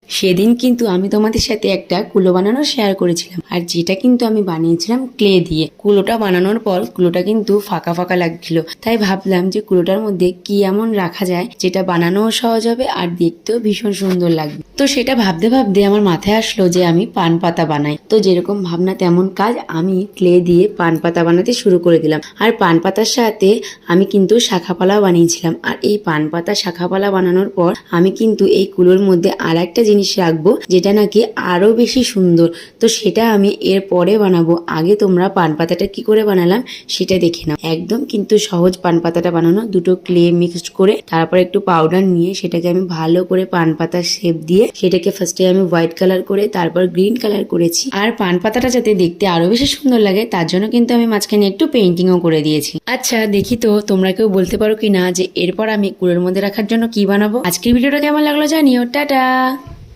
সেদিন কিন্তু আমি তোমাদের সাথে একটা কুলো বানানো শেয়ার করেছিলাম, আর যেটা কিন্তু আমি বানিয়েছিলাম ক্লে দিয়ে। কুলোটা বানানোর পর কুলোটা কিন্তু ফাঁকা ফাঁকা লাগছিল, তাই ভাবলাম যে কুলোটার মধ্যে কি এমন রাখা যায় যেটা বানানোও সহজ হবে আর দেখতেও ভীষণ সুন্দর লাগবে। তো সেটা ভাবতে ভাবতে আমার মাথায় আসলো যে আমি পান পাতা বানাই। তো যেরকম ভাবনা তেমন কাজ, আমি ক্লে দিয়ে পান পাতা বানাতে শুরু করে দিলাম। আর পান পাতার সাথে আমি কিন্তু শাখাপালা বানিয়েছিলাম। আর এই পান পাতা শাখাপালা বানানোর পর আমি কিন্তু এই কুলোর মধ্যে আর একটা জিনিস রাখবো যেটা নাকি আরো বেশি সুন্দর। তো সেটা আমি এর পরে বানাবো। আগে তোমরা পান পাতাটা কি করে বানালাম সেটা দেখে নাও। একদম কিন্তু সহজ পান পাতাটা বানানো। দুটো ক্লে মিক্সড করে তারপর একটু পাউডার নিয়ে সেটাকে আমি ভালো করে পান পাতার শেপ দিয়ে সেটাকে ফার্স্টে আমি হোয়াইট কালার করে তারপর গ্রিন কালার করেছি। আর পান পাতাটা যাতে দেখতে আরো বেশি সুন্দর লাগে তার জন্য কিন্তু আমি মাঝখানে একটু পেইন্টিংও করে দিয়েছি। আচ্ছা দেখি তো তোমরা কেউ বলতে পারো কিনা যে এরপর আমি কুলোর মধ্যে রাখার জন্য কি বানাবো। আজকের ভিডিওটা কেমন লাগলো জানিও। টাটা।